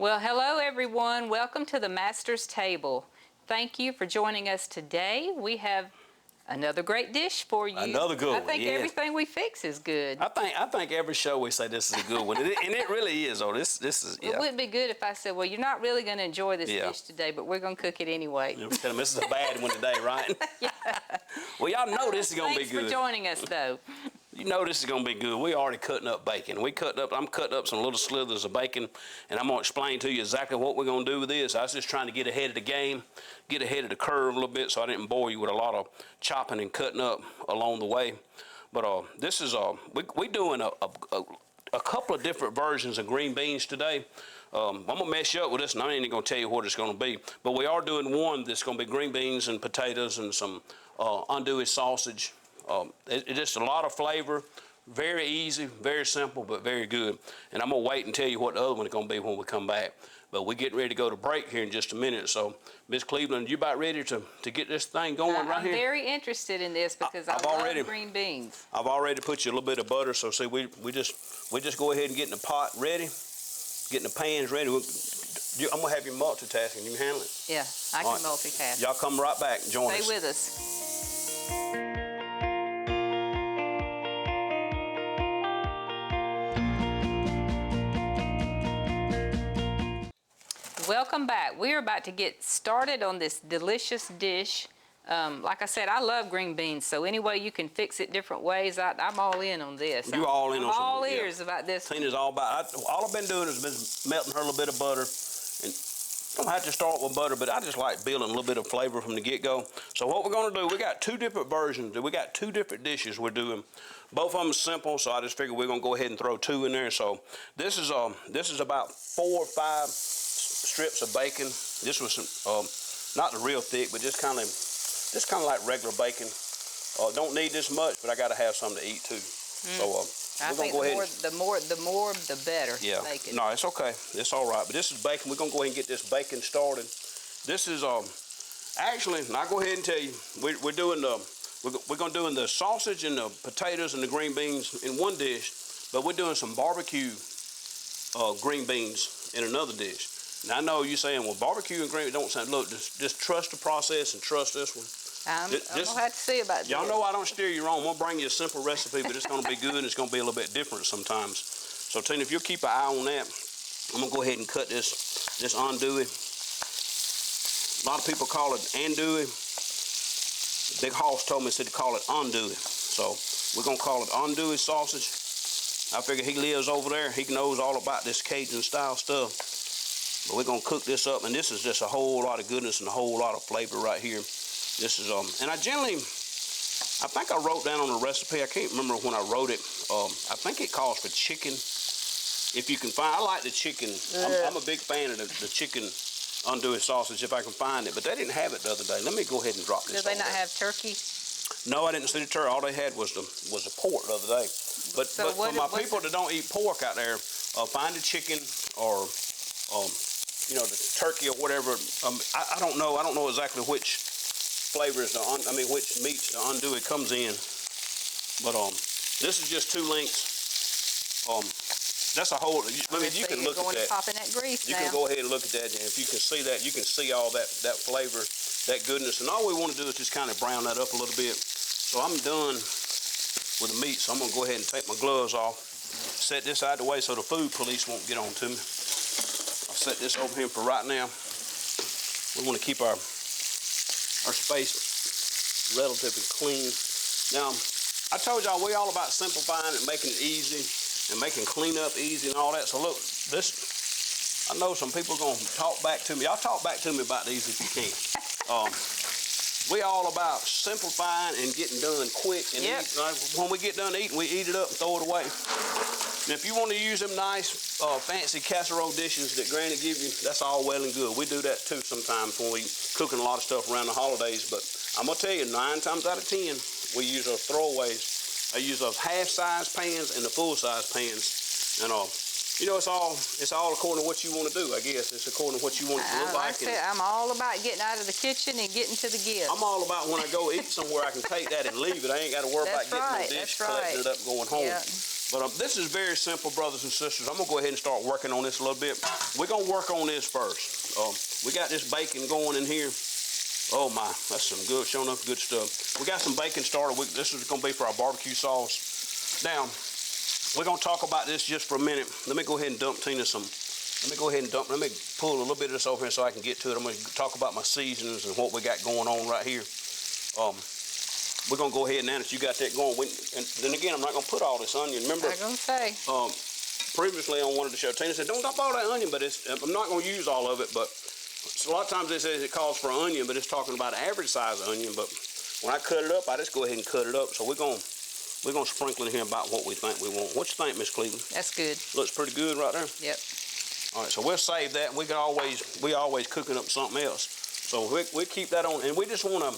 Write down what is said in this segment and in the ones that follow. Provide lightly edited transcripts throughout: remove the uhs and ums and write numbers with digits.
Well, hello everyone. Welcome to the Master's Table. Thank you for joining us today. We have another great dish for you. Another good one. I think everything we fix is good. I think every show we say this is a good one, and it really is. Oh, this is. Yeah. It wouldn't be good if I said, "Well, you're not really going to enjoy this dish today, but we're going to cook it anyway." You tell them this is a bad one today, right? Yeah. Well, y'all know this is going to be good. Thanks for joining us, though. You know this is going to be good. We already cutting up bacon. I'm cutting up some little slithers of bacon, and I'm going to explain to you exactly what we're going to do with this. I was just trying to get ahead of the game, get ahead of the curve a little bit, so I didn't bore you with a lot of chopping and cutting up along the way. But this is we doing a couple of different versions of green beans today. I'm gonna mess you up with this, and I ain't gonna tell you what it's gonna be. But we are doing one that's gonna be green beans and potatoes and some andouille sausage. It's just a lot of flavor, very easy, very simple, but very good. And I'm gonna wait and tell you what the other one's gonna be when we come back. But we're getting ready to go to break here in just a minute. So, Miss Cleveland, you about ready to get this thing going right here? I'm very interested in this because I love green beans. I've already put you a little bit of butter. So see, we just go ahead and get in the pot ready, getting the pans ready. I'm gonna have you multitasking. You can handle it? Yeah, I can multitask. Y'all come right back and join us. Stay with us. Welcome back. We're about to get started on this delicious dish. Like I said, I love green beans, so any way you can fix it different ways, I'm all in on this. You're all in on I'm all ears about this. Tina's all about all I've been doing is been melting her a little bit of butter. And don't have to start with butter, but I just like building a little bit of flavor from the get-go. So what we're going to do, we got two different versions. We got two different dishes we're doing. Both of them simple, so I just figured we're going to go ahead and throw two in there. So this is about 4 or 5 strips of bacon. This was not the real thick, but just kind of like regular bacon. Don't need this much, but I got to have something to eat too. So I think the more the better. Yeah. Bacon. No, it's okay. It's all right. But this is bacon. We're gonna go ahead and get this bacon started. This is actually, and I'll go ahead and tell you, we're doing the sausage and the potatoes and the green beans in one dish, but we're doing some barbecue green beans in another dish. Now I know you're saying, well, barbecue and green don't sound. Look, just trust the process and trust this one. I'm gonna have to see about this. Y'all know I don't steer you wrong. I'm gonna bring you a simple recipe, but it's gonna be good and it's gonna be a little bit different sometimes. So Tina, if you'll keep an eye on that, I'm gonna go ahead and cut this andouille. A lot of people call it andouille. Big Hoss told me to call it andouille. So we're gonna call it andouille sausage. I figure he lives over there. He knows all about this Cajun style stuff. But we're gonna cook this up, and this is just a whole lot of goodness and a whole lot of flavor right here. This is and I think I wrote down on the recipe. I can't remember when I wrote it. I think it calls for chicken. If you can find, I like the chicken. I'm a big fan of the chicken andouille sausage if I can find it. But they didn't have it the other day. Let me go ahead and drop this. Did they not have turkey? No, I didn't see the turkey. All they had was the pork the other day. But for my people that don't eat pork out there, find a chicken or the turkey or whatever. I don't know. I don't know exactly which flavors which meats the andouille comes in. But this is just 2 lengths. That's a whole. You can look at that. Popping that grease you now. can go ahead and look at that, and if you can see that, you can see all that flavor, that goodness. And all we want to do is just kind of brown that up a little bit. So I'm done with the meat. So I'm gonna go ahead and take my gloves off, set this out of the way so the food police won't get on to me. I'll set this over here for right now. We want to keep our space relatively clean. Now, I told y'all we all about simplifying and making it easy and making cleanup easy and all that. So look, I know some people are gonna talk back to me. Y'all talk back to me about these if you can. We all about simplifying and getting done quick. And when we get done eating, we eat it up and throw it away. And if you want to use them nice, fancy casserole dishes that Granny give you, that's all well and good. We do that too sometimes when we cooking a lot of stuff around the holidays. But I'm gonna tell you, 9 times out of 10, we use those throwaways. I use those half-size pans and the full-size pans. And it's all according to what you want to do. I guess it's according to what you want it to look like. I'm all about getting out of the kitchen and getting to the gifts. I'm all about when I go eat somewhere, I can take that and leave it. I ain't got to worry about getting the dish, collecting it up, going home. Yeah. But this is very simple, brothers and sisters. I'm gonna go ahead and start working on this a little bit. We're gonna work on this first. We got this bacon going in here. Oh my, that's some good, showing up good stuff. We got some bacon started. This is gonna be for our barbecue sauce. Now, we're gonna talk about this just for a minute. Let me go ahead and dump Tina some. Let me pull a little bit of this over here so I can get to it. I'm gonna talk about my seasonings and what we got going on right here. We're gonna go ahead now that you got that going. And then again, I'm not gonna put all this onion. Remember, I'm gonna say. Previously I wanted to show, Tina said, don't dump all that onion, but I'm not gonna use all of it. But a lot of times it says it calls for onion, but it's talking about an average size onion. But when I cut it up, I just go ahead and cut it up. So we're gonna sprinkle in here about what we think we want. What you think, Miss Cleveland? That's good. Looks pretty good right there. Yep. All right, so we'll save that. We always cooking up something else. So we keep that on, and we just want to.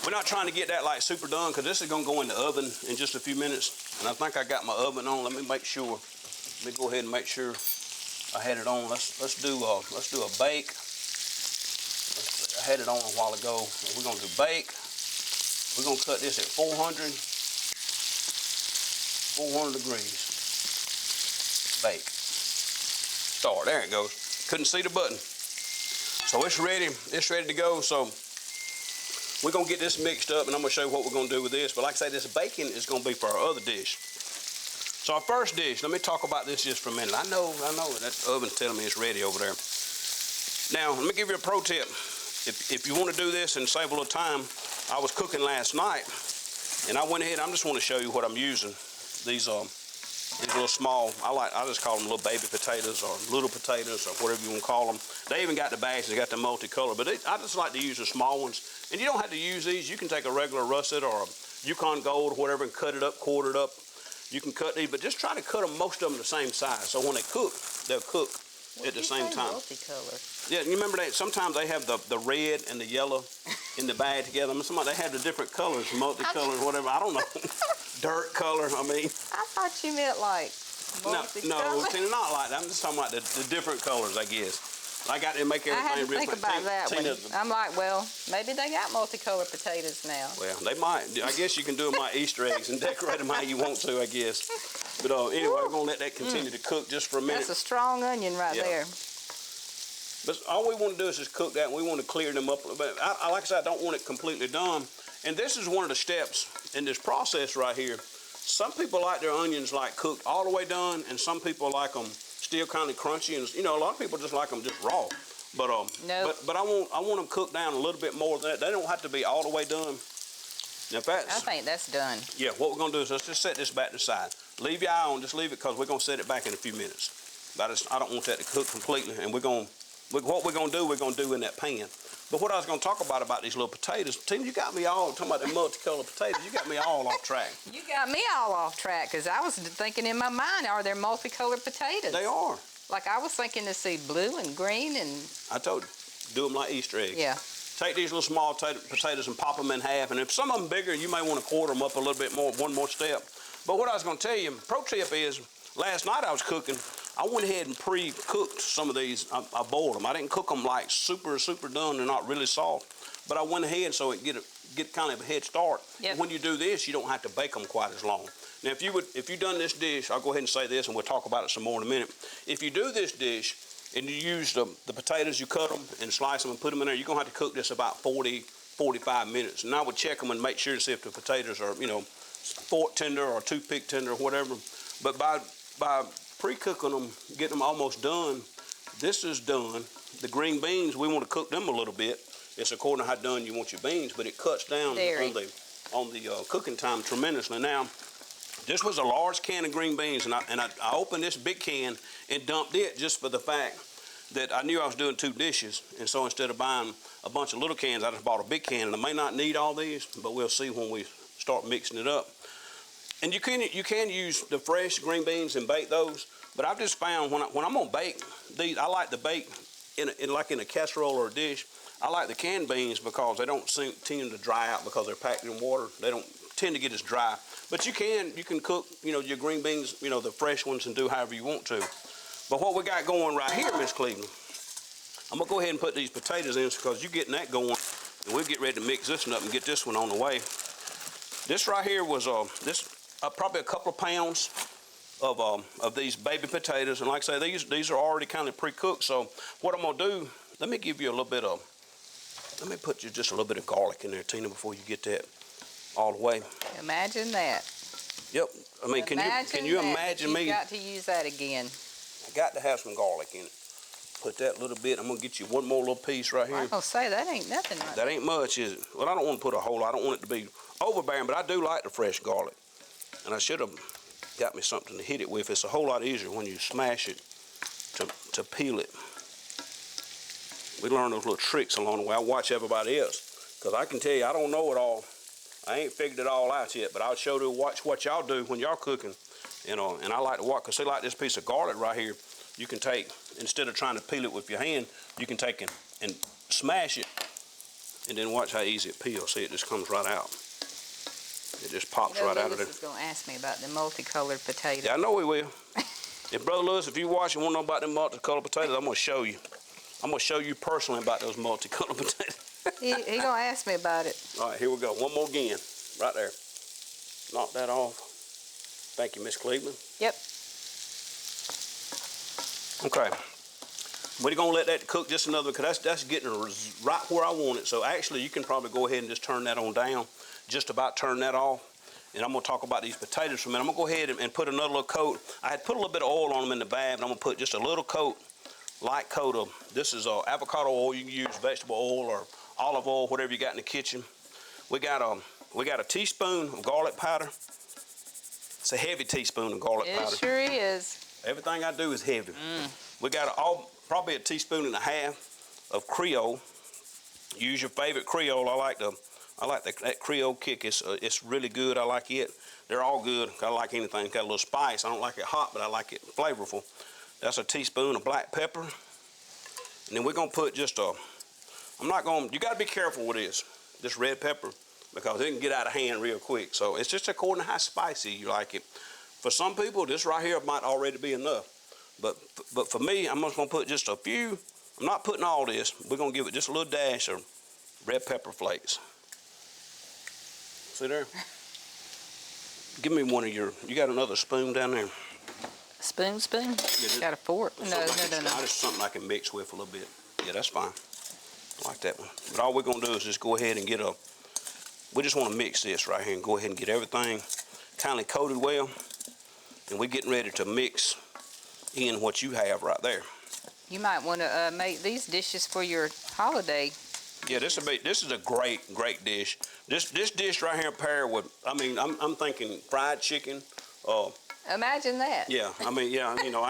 We're not trying to get that like super done because this is gonna go in the oven in just a few minutes. And I think I got my oven on. Let me make sure. Let me go ahead and make sure I had it on. Let's do a bake. I had it on a while ago. We're gonna do bake. We're gonna cut this at 400 degrees. Bake. Start. There it goes. Couldn't see the button. So it's ready. It's ready to go. So we're gonna get this mixed up, and I'm gonna show you what we're gonna do with this. But like I say, this bacon is gonna be for our other dish. So our first dish, let me talk about this just for a minute. I know that oven's telling me it's ready over there. Now, let me give you a pro tip. If you want to do this and save a little time, I was cooking last night, and I went ahead. I just want to show you what I'm using. These little small, I just call them little baby potatoes or little potatoes or whatever you want to call them. They even got the bags, they got the multicolor, but I just like to use the small ones. And you don't have to use these. You can take a regular russet or a Yukon Gold or whatever and cut it up, quarter it up. You can cut these, but just try to cut them, most of them the same size. So when they cook, they'll cook at the same time. Multicolor. Yeah, you remember that sometimes they have the red and the yellow in the bag together. I mean, they have the different colors, multicolors, whatever. I don't know. Dirt color, I mean. I thought you meant like multicolor. No, Tina, not like that. I'm just talking about the different colors, I guess. I got to make everything I had to real think quick. about that one. I'm like, well, maybe they got multicolored potatoes now. Well, they might. I guess you can do them like Easter eggs and decorate them how you want to, I guess. But anyway, we're going to let that continue to cook just for a minute. That's a strong onion right there. But all we want to do is just cook that, and we want to clear them up a little bit. Like I said, I don't want it completely done. And this is one of the steps in this process right here. Some people like their onions like cooked all the way done, and some people like them still kind of crunchy. And a lot of people just like them just raw. But but I want them cooked down a little bit more than that. They don't have to be all the way done. Now, I think that's done. Yeah, what we're gonna do is let's just set this back to the side. Leave your eye on, just leave it, because we're gonna set it back in a few minutes. I don't want that to cook completely, and what we're gonna do in that pan. But what I was gonna talk about these little potatoes, Tina, you got me all talking about the multicolored potatoes. You got me all off track. You got me all off track because I was thinking in my mind, are there multicolored potatoes? They are. Like I was thinking to see blue and green and. I told you, do them like Easter eggs. Yeah. Take these little small potatoes and pop them in half, and if some of them bigger, you may want to quarter them up a little bit more, one more step. But what I was going to tell you, pro tip is, last night I was cooking, I went ahead and pre-cooked some of these. I boiled them. I didn't cook them like super done. They're not really soft, but I went ahead so it get kind of a head start. Yep. When you do this, you don't have to bake them quite as long. Now, if you done this dish, I'll go ahead and say this, and we'll talk about it some more in a minute. If you do this dish and you use the potatoes, you cut them and slice them and put them in there, you're gonna have to cook this about 40-45 minutes. And I would check them and make sure to see if the potatoes are, fork tender or toothpick tender or whatever. But by pre-cooking them, getting them almost done, this is done. The green beans, we want to cook them a little bit. It's according to how done you want your beans, but it cuts down on the cooking time tremendously. Now, this was a large can of green beans, and I opened this big can and dumped it just for the fact that I knew I was doing 2 dishes. And so instead of buying a bunch of little cans, I just bought a big can. And I may not need all these, but we'll see when we start mixing it up. And you can use the fresh green beans and bake those, but I've just found when I'm gonna bake these, I like to bake in a casserole or a dish. I like the canned beans because they don't tend to dry out because they're packed in water. They don't tend to get as dry. But you can cook, your green beans, the fresh ones, and do however you want to. But what we got going right here, Miss Cleveland, I'm gonna go ahead and put these potatoes in because you're getting that going, and we'll get ready to mix this one up and get this one on the way. This right here was probably a couple of pounds of these baby potatoes. And like I say, these are already kind of pre-cooked. So what I'm gonna do, let me give you a little bit of, let me put you just a little bit of garlic in there, Tina, before you get that all the way. Imagine that. Yep. I mean, can you imagine me? You've got to use that again. I got to have some garlic in it. Put that little bit. I'm gonna get you one more little piece right here. I'm gonna say that ain't nothing right That ain't much, is it? Well, I don't want to put a whole lot. I don't want it to be overbearing, but I do like the fresh garlic. And I should have got me something to hit it with. It's a whole lot easier when you smash it to peel it. We learn those little tricks along the way. I watch everybody else, because I can tell you, I don't know it all. I ain't figured it all out yet, but I'll show you watch what y'all do when y'all cooking, you know. And I like to watch, because see, like this piece of garlic right here, you can take, instead of trying to peel it with your hand, you can take and smash it, and then watch how easy it peels. See, it just comes right out. It just pops right out of there. Lewis is gonna ask me about the multicolored potatoes. Yeah, I know he will. If Brother Lewis, if you watch and want to know about them multicolored potatoes, I'm gonna show you. I'm gonna show you personally about those multicolored potatoes. He gonna ask me about it. All right, here we go. One more again, right there. Knock that off. Thank you, Miss Cleveland. Yep. Okay. We're gonna let that cook just another, because that's getting right where I want it. So actually, you can probably go ahead and just turn that on down. Just about turn that off. And I'm gonna talk about these potatoes for a minute. I'm gonna go ahead and put another little coat. I had put a little bit of oil on them in the bag, and I'm gonna put just a little coat, light coat of, this is avocado oil. You can use vegetable oil or olive oil, whatever you got in the kitchen. We got a teaspoon of garlic powder. It's a heavy teaspoon of garlic powder. It sure is. Everything I do is heavy. We got probably a teaspoon and a half of Creole. Use your favorite Creole. I like that Creole kick. It's really good. I like it. They're all good. I like anything. Got a little spice. I don't like it hot, but I like it flavorful. That's a teaspoon of black pepper. And then we're gonna put just a, you gotta be careful with this red pepper, because it can get out of hand real quick. So it's just according to how spicy you like it. For some people, this right here might already be enough. But for me, I'm just gonna put just a few. I'm not putting all this. We're gonna give it just a little dash of red pepper flakes. See there? Give me one of your, you got another spoon down there? Spoon? Yeah, Got a fork? No. Just something I can mix with a little bit. Yeah, that's fine. I like that one. But all we're gonna do is just go ahead and we just wanna mix this right here and go ahead and get everything kindly coated well. And we're getting ready to mix in what you have right there. You might want to make these dishes for your holiday. Yeah, this is a great dish. This dish right here paired with, I mean, I'm thinking fried chicken. Imagine that. Yeah, I mean, yeah, you know,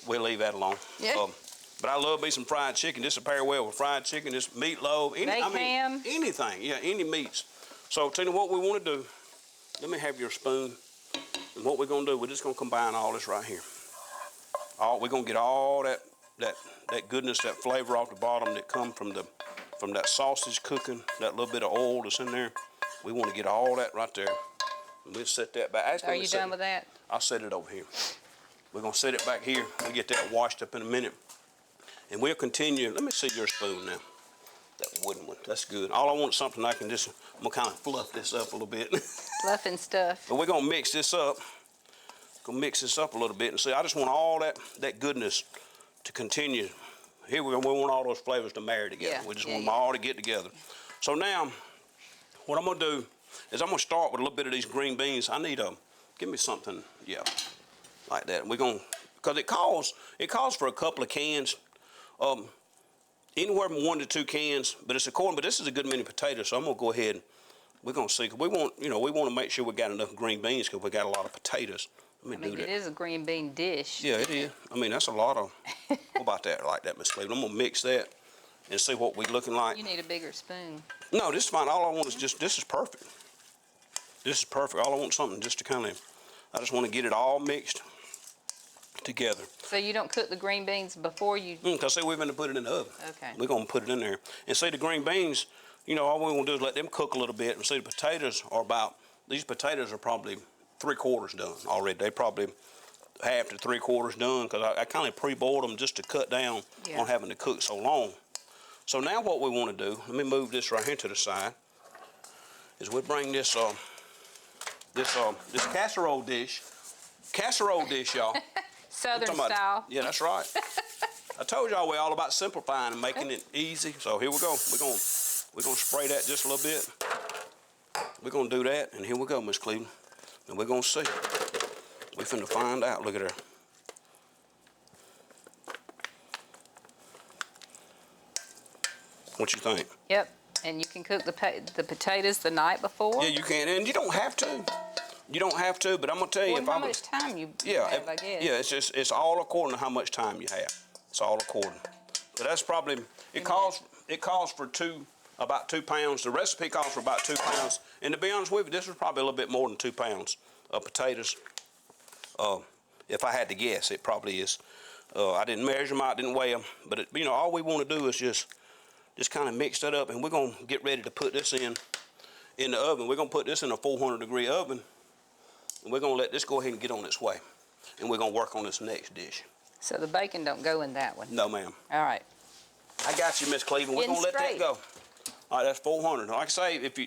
we'll leave that alone. Yeah. But I love me some fried chicken. This will pair well with fried chicken, this meatloaf, ham. Anything. Yeah, any meats. So, Tina, what we want to do, let me have your spoon. And what we're gonna do, we're just gonna combine all this right here. We're gonna get all that goodness, that flavor off the bottom that come from that sausage cooking, that little bit of oil that's in there. We want to get all that right there. And we'll set that back. Actually, Are you done with that? I'll set it over here. We're gonna set it back here. We'll get that washed up in a minute. And we'll continue. Let me see your spoon now. That wooden one. That's good. All I want is something I'm gonna kind of fluff this up a little bit. Fluffing stuff. But we're gonna mix this up. Gonna mix this up a little bit and see. I just want all that goodness to continue. Here we want all those flavors to marry together. Yeah, We just want them all to get together. So now, what I'm gonna do is I'm gonna start with a little bit of these green beans. I need give me something, yeah, like that. We're gonna, because it calls for a couple of cans, anywhere from 1 to 2 cans. But it's but this is a good many potatoes. So I'm gonna go ahead. We're gonna see. 'Cause we want to make sure we got enough green beans, because we got a lot of potatoes. Let me do that. It is a green bean dish. Yeah, it is. I mean, that's a lot of. What about that? Like that, Miss Cleveland. I'm gonna mix that and see what we looking like. You need a bigger spoon. No, this is fine. All I want is this is perfect. This is perfect. All I want is something just to I just want to get it all mixed together. So you don't cook the green beans before you? Because see, we're going to put it in the oven. Okay. We're going to put it in there. And see, the green beans, all we want to do is let them cook a little bit. And see, the potatoes these potatoes are probably 3/4 done already. They probably half to 3/4 done, because I kind of pre-boiled them just to cut down on having to cook so long. So now what we want to do, let me move this right here to the side, is we bring this this casserole dish. Casserole dish, y'all. Southern style. Yeah, that's right. I told y'all we're all about simplifying and making it easy. So here we go. We're gonna spray that just a little bit. We're gonna do that, and here we go, Miss Cleveland. And we're gonna see. We finna find out. Look at her. What you think? Yep. And you can cook the potatoes the night before. Yeah, you can, and you don't have to. You don't have to, but I'm gonna tell you Well, how much time you have, I guess. Yeah, it's all according to how much time you have. It's all according. So that's probably it calls for about 2 pounds. The recipe calls for about 2 pounds. And to be honest with you, this was probably a little bit more than 2 pounds of potatoes. If I had to guess, it probably is. I didn't measure them out, didn't weigh them, but all we want to do is just kind of mix that up, and we're gonna get ready to put this in the oven. We're gonna put this in a 400-degree oven, and we're gonna let this go ahead and get on its way, and we're gonna work on this next dish. So the bacon don't go in that one? No, ma'am. All right. I got you, Miss Cleveland. We're gonna let that go. All right, that's 400. Like I say, if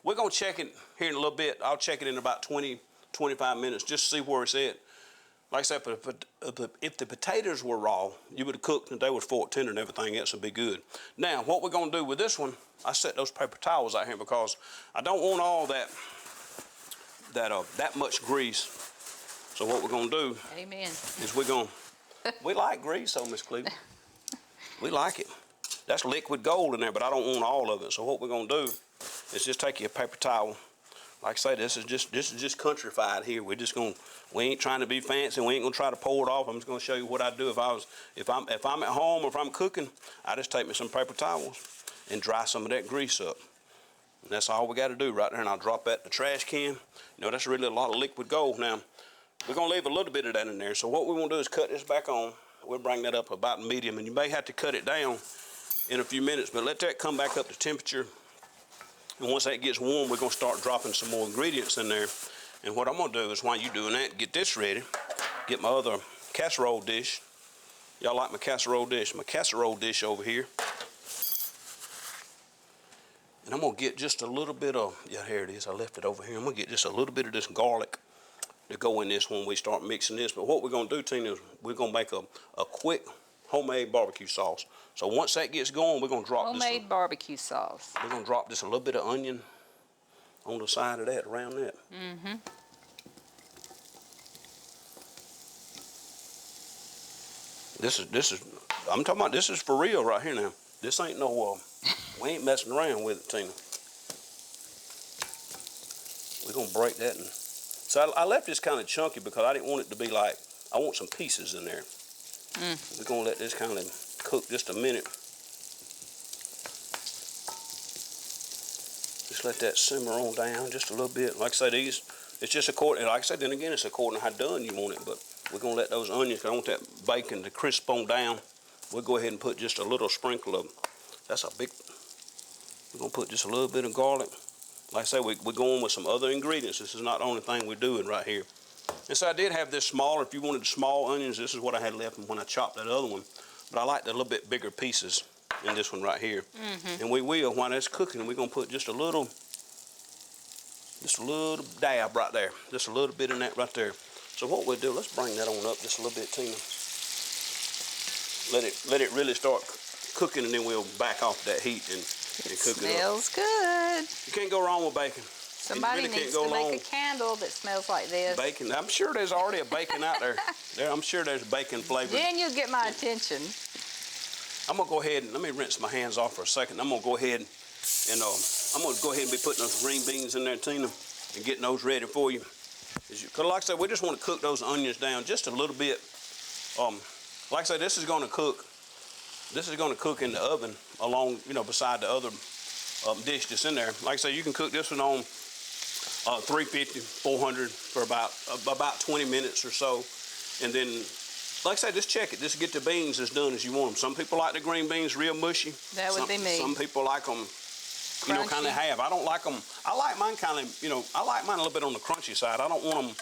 we're gonna check it here in a little bit. I'll check it in about 20, 25 minutes, just to see where it's at. Like I said, if the potatoes were raw, you would have cooked and they were fork tender and everything else would be good. Now, what we're gonna do with this one, I set those paper towels out here because I don't want all that much grease. So what we're gonna do is we like grease, so Miss Cleveland. We like it. That's liquid gold in there, but I don't want all of it. So what we're gonna do is just take your paper towel. Like I say, this is just countrified here. We ain't trying to be fancy. We ain't gonna try to pour it off. I'm just gonna show you what I do if I'm at home or if I'm cooking. I just take me some paper towels and dry some of that grease up. And that's all we got to do right there. And I'll drop that in the trash can. That's really a lot of liquid gold. Now we're gonna leave a little bit of that in there. So what we want to do is cut this back on. We'll bring that up about medium, and you may have to cut it down in a few minutes, but let that come back up to temperature. And once that gets warm, we're gonna start dropping some more ingredients in there. And what I'm gonna do is while you're doing that, get this ready, get my other casserole dish. Y'all like my casserole dish? My casserole dish over here. And I'm gonna get just a little bit of, yeah, here it is, I left it over here. I'm gonna get just a little bit of this garlic to go in this when we start mixing this. But what we're gonna do, Tina, is we're gonna make a quick homemade barbecue sauce. So once that gets going, we're gonna drop homemade barbecue sauce. We're gonna drop just a little bit of onion on the side of that, around that. Mm-hmm. This is, I'm talking about, this is for real right here now. This ain't no, we ain't messing around with it, Tina. We're gonna break that. So I left this kind of chunky because I didn't want it to be like, I want some pieces in there. We're gonna let this kind of cook just a minute. Just let that simmer on down just a little bit. Like I say, it's just according, like I said, then again, it's according to how done you want it, but we're gonna let those onions, because I want that bacon to crisp on down. We'll go ahead and put just a little sprinkle of, we're gonna put just a little bit of garlic. Like I say, we're going with some other ingredients. This is not the only thing we're doing right here. And so I did have this smaller, if you wanted small onions, this is what I had left when I chopped that other one. But I like the little bit bigger pieces in this one right here. And we will, while that's cooking, we're gonna put just a little dab right there. Just a little bit in that right there. So what we'll do, let's bring that on up just a little bit, Tina. Let it really start cooking, and then we'll back off that heat and cook it up. Smells good. You can't go wrong with bacon. Somebody really needs to make a candle that smells like this. Bacon. I'm sure there's already a bacon out there. I'm sure there's bacon flavor. Then you'll get my attention. I'm gonna go ahead and let me rinse my hands off for a second. I'm gonna go ahead and be putting those green beans in there, Tina, and getting those ready for you. Because like I said, we just want to cook those onions down just a little bit. Like I said, this is gonna cook in the oven along, beside the other dish that's in there. Like I say, you can cook this one on 350, 400 for about 20 minutes or so. And then, like I say, just check it. Just get the beans as done as you want them. Some people like the green beans real mushy. That would be me. Some people like them, kind of half. I don't like them. I like mine kind of, I like mine a little bit on the crunchy side. I don't want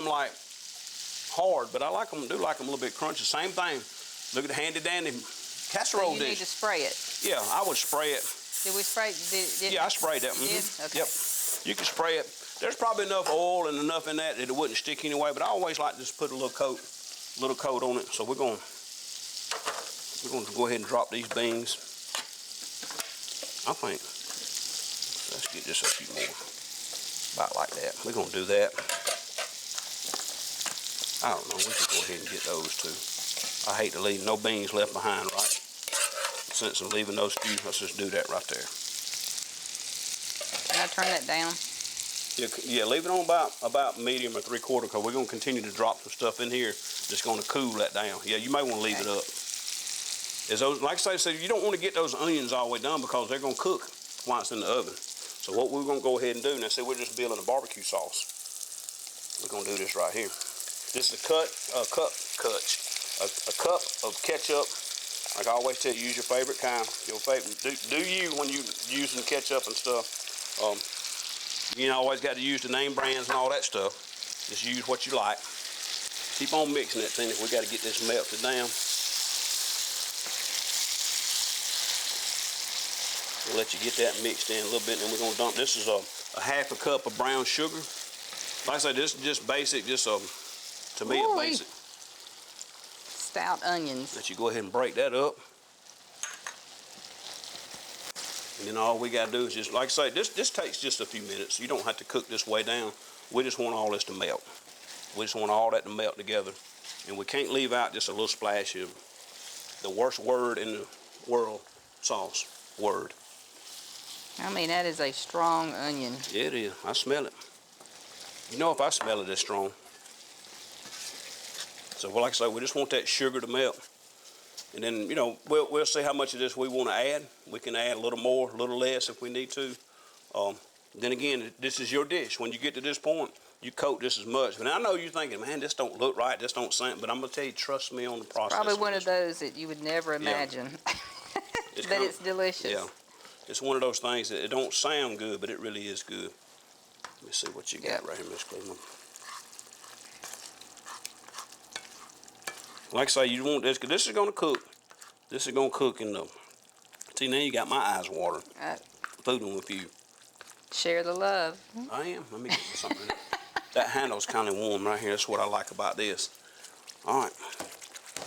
them like hard, but I do like them a little bit crunchy. Same thing. Look at the handy dandy casserole dish. You need to spray it. Yeah, I would spray it. Did we spray? Yeah, I sprayed that. Okay. Yep. You can spray it. There's probably enough oil and enough in that it wouldn't stick anyway, but I always like to just put a little coat on it. So we're gonna go ahead and drop these beans. I think, let's get just a few more, about like that. We're gonna do that. I don't know, we can go ahead and get those too. I hate to leave no beans left behind, right? Since I'm leaving those few, let's just do that right there. Can I turn that down? Yeah, leave it on about medium or 3/4, because we're gonna continue to drop some stuff in here that's gonna cool that down. Yeah, you may want to leave it up. As those, like I said, you don't want to get those onions all the way done because they're gonna cook while it's in the oven. So what we're gonna go ahead and do now, say we're just building a barbecue sauce. We're gonna do this right here. This is a cup of ketchup. Like I always tell you, use your favorite kind. Your favorite. Do you when you using ketchup and stuff. You always got to use the name brands and all that stuff. Just use what you like. Keep on mixing that thing. We got to get this melted down. We'll let you get that mixed in a little bit, and we're gonna dump. This is a 1/2 cup of brown sugar. Like I said, this is just basic. Just to me, a basic. Stout onions. Let you go ahead and break that up. And then all we gotta do is just, like I say, this takes just a few minutes. You don't have to cook this way down. We just want all this to melt. We just want all that to melt together. And we can't leave out just a little splash of the worst word in the world, sauce, word. I mean, that is a strong onion. Yeah, it is. I smell it. You know if I smell it this strong. So, well, like I say, we just want that sugar to melt. And then, we'll see how much of this we want to add. We can add a little more, a little less if we need to. Then again, this is your dish. When you get to this point, you coat this as much. But I know you're thinking, man, this don't look right, this don't sound, but I'm going to tell you, trust me on the process. Probably one of those that you would never imagine. That it's delicious. Yeah. It's one of those things that it don't sound good, but it really is good. Let me see what you got right here, Miss Cleveland. Like I say, you want this, because this is going to cook. This is going to cook in the... See, now you got my eyes watering. Fooding with you. Share the love. I am. Let me get something. That handle's kind of warm right here. That's what I like about this. All right.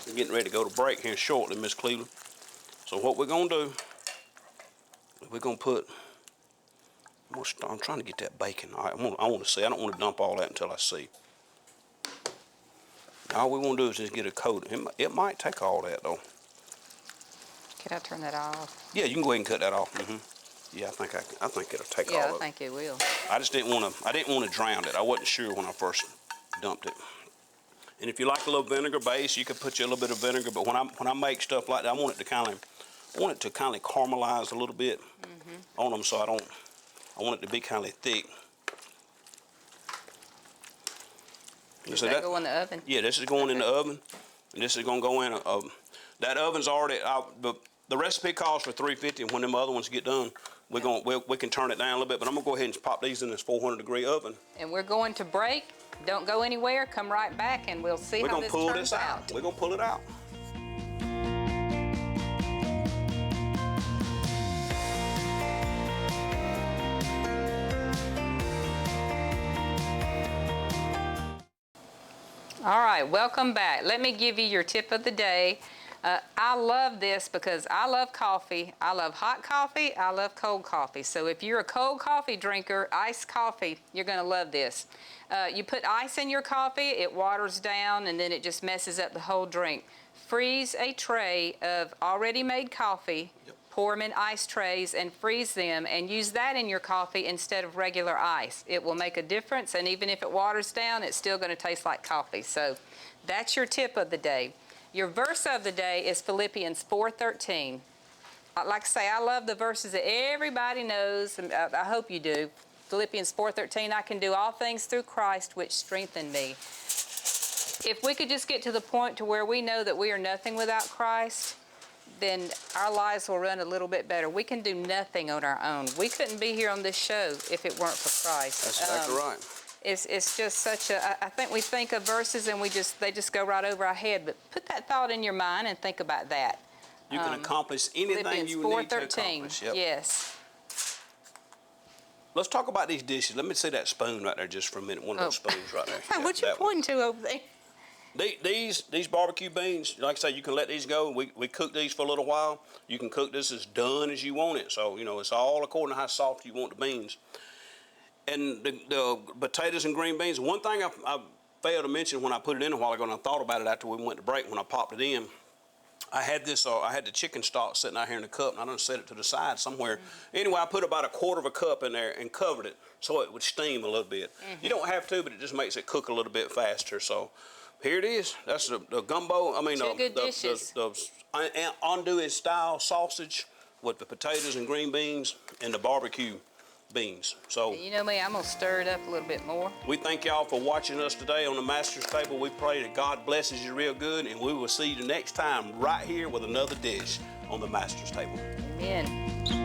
We're getting ready to go to break here shortly, Miss Cleveland. So what we're going to do, we're going to put... I'm trying to get that bacon. All right, I want to see. I don't want to dump all that until I see. All we want to do is just get a coat. It might take all that, though. Can I turn that off? Yeah, you can go ahead and cut that off. Yeah, I think it'll take all of it. Yeah, I think it will. I just didn't want to drown it. I wasn't sure when I first dumped it. And if you like a little vinegar base, you could put you a little bit of vinegar. But when I make stuff like that, I want it to kind of caramelize a little bit on them. So I want it to be kind of thick. Does that go in the oven? Yeah, this is going in the oven, and this is going to go in. That oven's already out. The recipe calls for 350, and when them other ones get done, we can turn it down a little bit. But I'm gonna go ahead and pop these in this 400-degree oven. And we're going to break. Don't go anywhere. Come right back, and we'll see how this turns out. We're gonna pull this out. We're gonna pull it out. All right, welcome back. Let me give you your tip of the day. I love this because I love coffee. I love hot coffee. I love cold coffee. So if you're a cold coffee drinker, iced coffee, you're going to love this. You put ice in your coffee, it waters down, and then it just messes up the whole drink. Freeze a tray of already made coffee. Yep. Pour them in ice trays and freeze them, and use that in your coffee instead of regular ice. It will make a difference, and even if it waters down, it's still going to taste like coffee. So that's your tip of the day. Your verse of the day is Philippians 4:13. Like I say, I love the verses that everybody knows, and I hope you do. Philippians 4:13, I can do all things through Christ which strengthen me. If we could just get to the point to where we know that we are nothing without Christ, then our lives will run a little bit better. We can do nothing on our own. We couldn't be here on this show if it weren't for Christ. That's exactly right. It's just such a, I think we think of verses and they just go right over our head, but put that thought in your mind and think about that. You can accomplish anything you need to accomplish. Yep. Yes. let's talk about these dishes. Let me see that spoon right there just for a minute. One of those spoons right there. Yeah, What you that one. pointing to over there? These barbecue beans, like I say, you can let these go. We cook these for a little while. You can cook this as done as you want it. So, you know, it's all according to how soft you want the beans. And the potatoes and green beans, one thing I failed to mention when I put it in a while ago, and I thought about it after we went to break when I popped it in, I had the chicken stock sitting out here in the cup, and I done set it to the side somewhere. Anyway, I put about a quarter of a cup in there and covered it so it would steam a little bit. You don't have to, but it just makes it cook a little bit faster. So here it is. That's the gumbo. I mean, the andouille style sausage with the potatoes and green beans and the barbecue beans. So You know me, I'm gonna stir it up a little bit more. we thank y'all for watching us today on the Master's Table. We pray that God blesses you real good, and we will see you next time right here with another dish on the Master's Table. Amen.